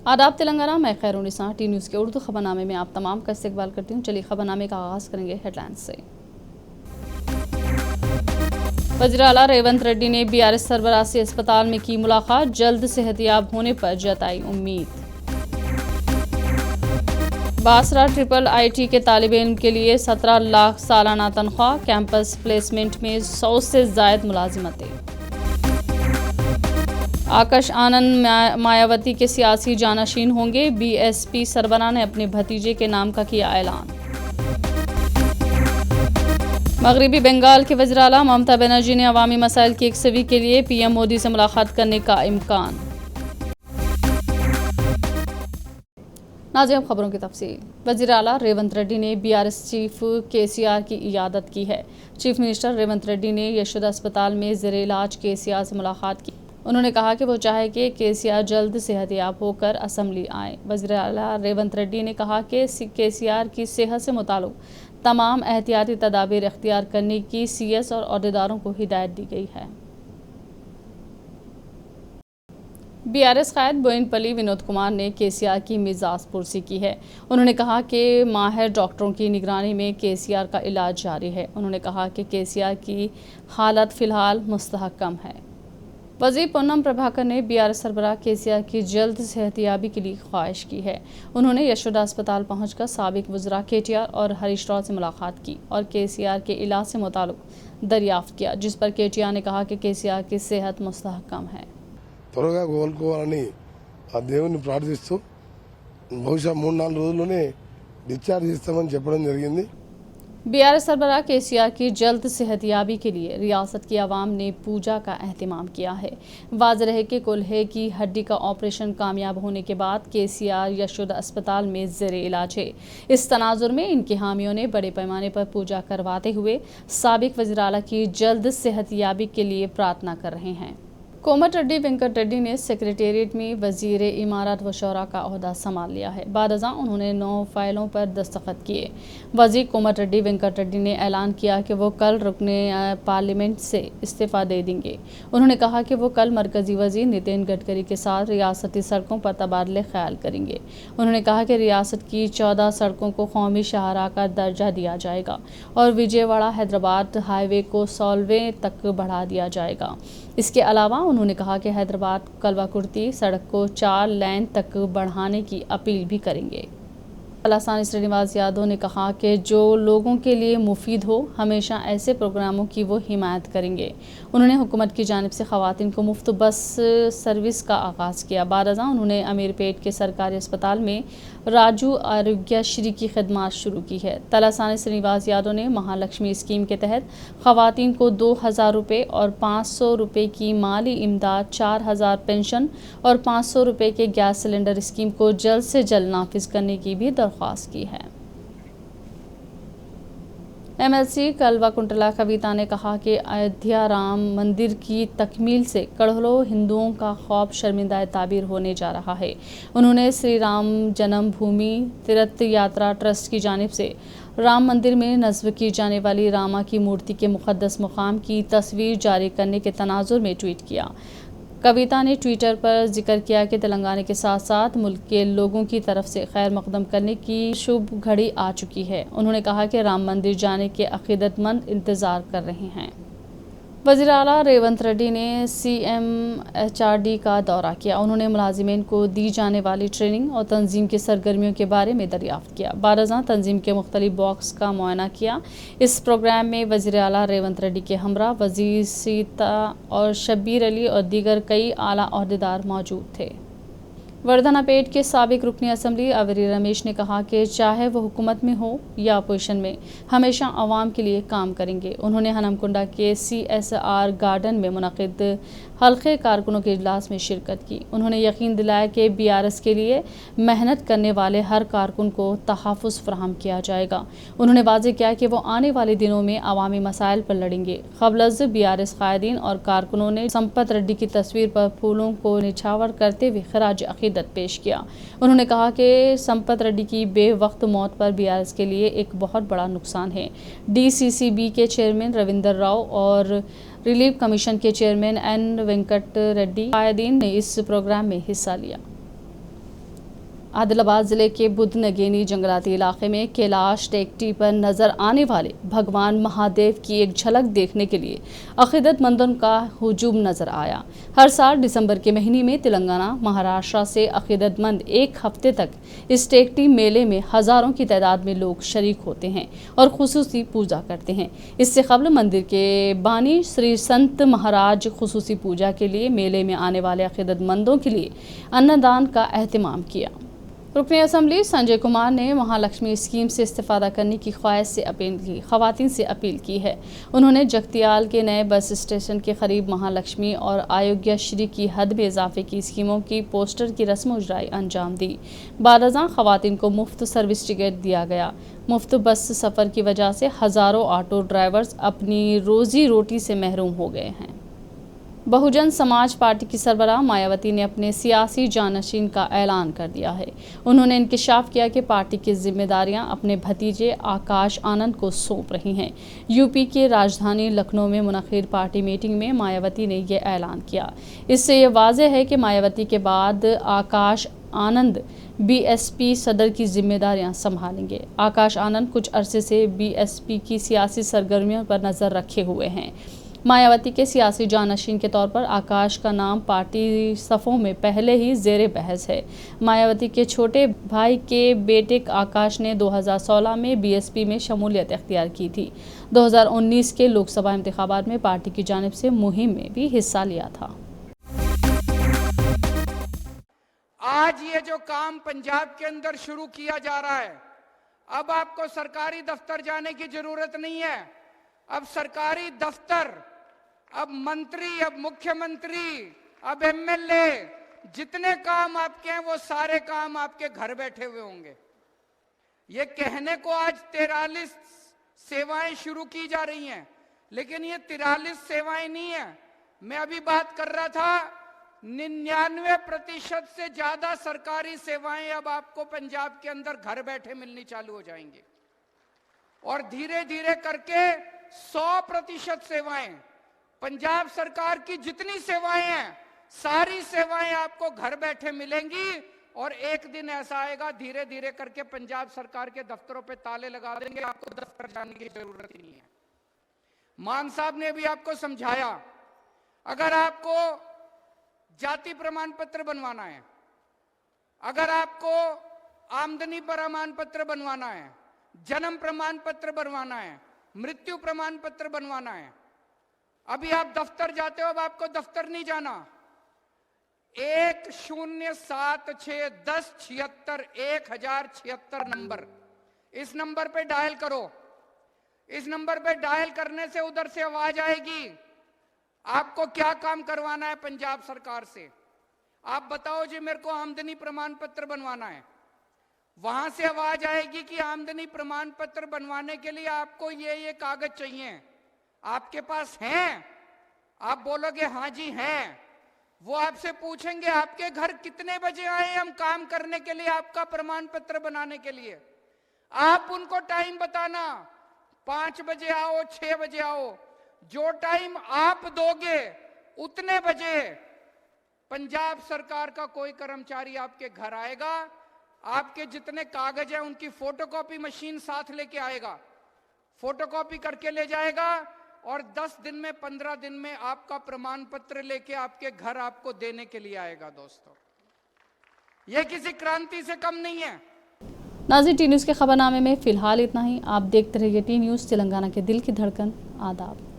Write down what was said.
आदाब तेलंगाना, मैं खैरुनिसा T news के उर्दू खबरनामे में आप तमाम का इस्तकबाल करती हूँ। चलिए खबरनामे का आगाज़ करेंगे हेडलाइंस से। वज़ीर आला रेवंत रेड्डी ने बीआरएस सरबराह से अस्पताल में की मुलाकात, जल्द सेहतयाब होने पर जताई उम्मीद। बासरा ट्रिपल आईटी के तालिब इल्म के लिए 17 लाख सालाना तनख्वाह, कैंपस प्लेसमेंट में 100 से ज़ायद मुलाजिमतें। आकाश आनंद मायावती के सियासी जानशीन होंगे, बीएसपी सरबराह ने अपने भतीजे के नाम का किया ऐलान। मगरबी बंगाल के वज़ीर आला ममता बनर्जी ने अवामी मसाइल की यकसवी के लिए पीएम मोदी से मुलाकात करने का इम्कान। नाज़रीन, खबरों की तफसील। वज़ीर आला रेवंत रेड्डी ने बीआरएस चीफ केसीआर की इयादत की है। चीफ मिनिस्टर रेवंत रेड्डी ने यशोदा अस्पताल में ज़ेरे इलाज केसीआर से मुलाकात की। उन्होंने कहा कि वो चाहे कि केसीआर जल्द सेहतयाब होकर असम्बली आए। वज़ीर आला रेवंत रेड्डी ने कहा कि केसीआर की सेहत से मुताल्लिक़ तमाम एहतियाती तदाबीर इख्तियार करने की सीएस और अहदेदारों को हिदायत दी गई है। बीआरएस कायद बोयिनपल्ली विनोद कुमार ने केसीआर की मिजाज पुरसी की है। उन्होंने कहा कि माहिर डॉक्टरों की निगरानी में केसीआर का इलाज जारी है। उन्होंने कहा कि केसीआर की हालत फ़िलहाल मुस्तहकम है। वज़ीर पूनम प्रभाकर ने बीआरएस सरबराह केसीआर की जल्द सेहतयाबी के लिए ख्वाहिश की है। उन्होंने यशोदा अस्पताल पहुंचकर साबिक वज़रा केटीआर और हरीश राव से मुलाकात की और केसीआर के इलाज से मुताल्लिक़ दरियाफ्त किया, जिस पर केटीआर ने कहा कि केसीआर की सेहत मुस्तहकम है। త్వరగా కోలుకోవాలని ఆ దేవుని ప్రార్థిస్తూ బహుశా 3-4 రోజుల్లోనే డిశ్చార్జ్ చేస్తామని చెప్పడం జరిగింది। बीआरएस सरबराह केसीआर की जल्द सेहतयाबी के लिए रियासत की आवाम ने पूजा का एहतमाम किया है। वाज़ेह है कि कुल्हे की हड्डी का ऑपरेशन कामयाब होने के बाद केसीआर यशोदा अस्पताल में ज़ेरे इलाज है। इस तनाजुर में इनके हामियों ने बड़े पैमाने पर पूजा करवाते हुए साबिक वज़ीर आला की जल्द सेहतयाबी के लिए प्रार्थना कर रहे हैं। कोमटिरेड्डी वेंकट रेड्डी ने सेक्रेटेरिएट में वज़ीर इमारत व शौरा का ओहदा संभाल लिया है। बादशाह उन्होंने 9 फाइलों पर दस्तखत किए। वज़ीर कोमटिरेड्डी वेंकट रेड्डी ने ऐलान किया कि वो कल रुकने पार्लियामेंट से इस्तीफ़ा दे देंगे। उन्होंने कहा कि वो कल मरकज़ी वज़ीर नितिन गडकरी के साथ रियासती सड़कों पर तबादले ख्याल करेंगे। उन्होंने कहा कि रियासत की 14 सड़कों को कौमी शाहराह का दर्जा दिया जाएगा और विजयवाड़ा हैदराबाद हाईवे को सॉल्वे तक बढ़ा दिया जाएगा। इसके अलावा उन्होंने कहा कि हैदराबाद कलवाकुर्ती सड़क को 4 लेन तक बढ़ाने की अपील भी करेंगे। तलासानी श्रीनिवास यादव ने कहा कि जो लोगों के लिए मुफीद हो, हमेशा ऐसे प्रोग्रामों की वो हिमायत करेंगे। उन्होंने हुकूमत की जानिब से ख़वातीन को मुफ्त बस सर्विस का आगाज़ किया। बारजा उन्होंने अमीरपेट के सरकारी अस्पताल में राजू आरोग्यश्री की खिदमत शुरू की है। तलासानी श्रीनिवास यादव ने महालक्ष्मी स्कीम के तहत ख़वातीन को 2000 रुपये और 500 रुपये की माली इमदाद, 4000 पेंशन और 500 रुपये के गैस सिलेंडर स्कीम को जल्द से जल्द नाफिज करने की भी दरख्वास्त की है। एमएलसी कल्वाकुंटला कविता ने कहा कि अयोध्या राम मंदिर की तकमील से करोड़ों हिंदुओं का ख्वाब शर्मिंदा ताबीर होने जा रहा है। उन्होंने श्री राम जन्मभूमि तीर्थ यात्रा ट्रस्ट की जानिब से राम मंदिर में नस्ब की जाने वाली रामा की मूर्ति के मुक़द्दस मुकाम की तस्वीर जारी करने के तनाजुर में ट्वीट किया। कविता ने ट्विटर पर जिक्र किया कि तेलंगाना के साथ साथ मुल्क के लोगों की तरफ से खैर मकदम करने की शुभ घड़ी आ चुकी है। उन्होंने कहा कि राम मंदिर जाने के अक़ीदतमंद इंतज़ार कर रहे हैं। वज़ीर आला रेवंत रेड्डी ने CMHRD का दौरा किया। उन्होंने मुलाजिमीन को दी जाने वाली ट्रेनिंग और तंजीम की सरगर्मियों के बारे में दरियाफ्त किया। बारजा तंजीम के मुख्तलिफ बॉक्स का मुआयना किया। इस प्रोग्राम में वज़ीर आला रेवंत रेड्डी के हमरा वज़ीर सीता और शब्बीर अली और दीगर कई आला अहदेदार मौजूद थे। वर्धनापेट के साबिक रुकनी असम्बली अवेरी रमेश ने कहा कि चाहे वो हुकूमत में हो या अपोजिशन में, हमेशा आवाम के लिए काम करेंगे। उन्होंने हनमकुंडा के CSR गार्डन में मुनक़िद हल्के कारकुनों के इजलास में शिरकत की। उन्होंने यकीन दिलाया कि BRS के लिए मेहनत करने वाले हर कारकुन को तहफ़्फ़ुज़ फराहम किया जाएगा। उन्होंने वाज़ेह किया कि वो आने वाले दिनों में अवामी मसाइल पर लड़ेंगे। क़ब्ल BRS कायदीन और कारकुनों ने संपत रेड्डी की तस्वीर पर फूलों को निछावर करते हुए खराज अक़ीदत पेश किया। उन्होंने कहा कि संपत रेड्डी की बेवक्त मौत पर BRS के लिए एक बहुत बड़ा नुकसान है। DCCB के चेयरमैन रविंदर राव और रिलीफ कमीशन के चेयरमैन N वेंकट रेड्डी कायदीन ने इस प्रोग्राम में हिस्सा लिया। आदिलाबाद जिले के बुधनगेनी जंगलाती इलाके में कैलाश टेकटी पर नजर आने वाले भगवान महादेव की एक झलक देखने के लिए अकीदतमंदों का हुजूम नजर आया। हर साल दिसंबर के महीने में तेलंगाना, महाराष्ट्र से अकीदतमंद एक हफ्ते तक इस टेकटी मेले में हजारों की तादाद में लोग शरीक होते हैं और खुसूसी पूजा करते हैं। इससे कबल मंदिर के बानी श्री संत महाराज खुसूसी पूजा के लिए मेले में आने वाले अकीदतमंदों के लिए अन्नदान का एहतमाम किया। रुकने असम्बली संजय कुमार ने महालक्ष्मी स्कीम से इस्तेफादा करने की खवातीन से अपील की है। उन्होंने जगतियाल के नए बस स्टेशन के करीब महालक्ष्मी और आयोग्य श्री की हद में इजाफे की स्कीमों की पोस्टर की रस्म उजराई अंजाम दी। बारजा खवातीन को मुफ्त सर्विस टिकट दिया गया। मुफ्त बस सफ़र की वजह से हज़ारों ऑटो ड्राइवर्स अपनी रोजी रोटी से महरूम हो गए हैं। बहुजन समाज पार्टी की सरबराह मायावती ने अपने सियासी जानशीन का ऐलान कर दिया है। उन्होंने इंकिशाफ किया कि पार्टी की जिम्मेदारियां अपने भतीजे आकाश आनंद को सौंप रही हैं। यूपी के राजधानी लखनऊ में मुनक़िद पार्टी मीटिंग में मायावती ने यह ऐलान किया। इससे ये वाज़ेह है कि मायावती के बाद आकाश आनंद बीएसपी सदर की जिम्मेदारियां संभालेंगे। आकाश आनंद कुछ अरसे से बीएसपी की सियासी सरगर्मियों पर नज़र रखे हुए हैं। मायावती के सियासी जानशीन के तौर पर आकाश का नाम पार्टी सफ़ों में पहले ही ज़ेरे बहस है। मायावती के छोटे भाई के बेटे आकाश ने 2016 में बीएसपी में शमूलियत इख्तियार की थी। 2019 के लोकसभा इंतखाबात में पार्टी की जानिब से मुहिम में भी हिस्सा लिया था। आज ये जो काम पंजाब के अंदर शुरू किया जा रहा है, अब आपको सरकारी दफ्तर जाने की जरूरत नहीं है। अब सरकारी दफ्तर, अब मंत्री, अब मुख्यमंत्री, अब एमएलए, जितने काम आपके हैं वो सारे काम आपके घर बैठे हुए होंगे। ये कहने को आज 43 सेवाएं शुरू की जा रही हैं, लेकिन ये 43 सेवाएं नहीं है। मैं अभी बात कर रहा था 99% से ज्यादा सरकारी सेवाएं अब आपको पंजाब के अंदर घर बैठे मिलनी चालू हो जाएंगी और धीरे धीरे करके 100% सेवाएं, पंजाब सरकार की जितनी सेवाएं हैं सारी सेवाएं आपको घर बैठे मिलेंगी। और एक दिन ऐसा आएगा धीरे धीरे करके पंजाब सरकार के दफ्तरों पे ताले लगा देंगे, आपको दफ्तर जाने की जरूरत ही नहीं है। मान साहब ने भी आपको समझाया, अगर आपको जाति प्रमाण पत्र बनवाना है, अगर आपको आमदनी प्रमाण पत्र बनवाना है, जन्म प्रमाण पत्र बनवाना है, मृत्यु प्रमाण पत्र बनवाना है, अभी आप दफ्तर जाते हो, अब आपको दफ्तर नहीं जाना। 1076 नंबर, इस नंबर पे डायल करो। इस नंबर पे डायल करने से उधर से आवाज आएगी, आपको क्या काम करवाना है पंजाब सरकार से। आप बताओ जी मेरे को आमदनी प्रमाण पत्र बनवाना है। वहां से आवाज आएगी कि आमदनी प्रमाण पत्र बनवाने के लिए आपको ये कागज चाहिए, आपके पास हैं? आप बोलोगे हाँ जी हैं। वो आपसे पूछेंगे आपके घर कितने बजे आए हम काम करने के लिए, आपका प्रमाण पत्र बनाने के लिए। आप उनको टाइम बताना, 5 बजे आओ, 6 बजे आओ। जो टाइम आप दोगे उतने बजे पंजाब सरकार का कोई कर्मचारी आपके घर आएगा, आपके जितने कागज हैं उनकी फोटोकॉपी मशीन साथ लेके आएगा, फोटोकॉपी करके ले जाएगा और 10 दिन में 15 दिन में आपका प्रमाण पत्र लेके आपके घर आपको देने के लिए आएगा। दोस्तों, यह किसी क्रांति से कम नहीं है। नाज़रीन, टी न्यूज़ के खबरनामे में फिलहाल इतना ही। आप देखते रहिए टी न्यूज़, तेलंगाना के दिल की धड़कन। आदाब।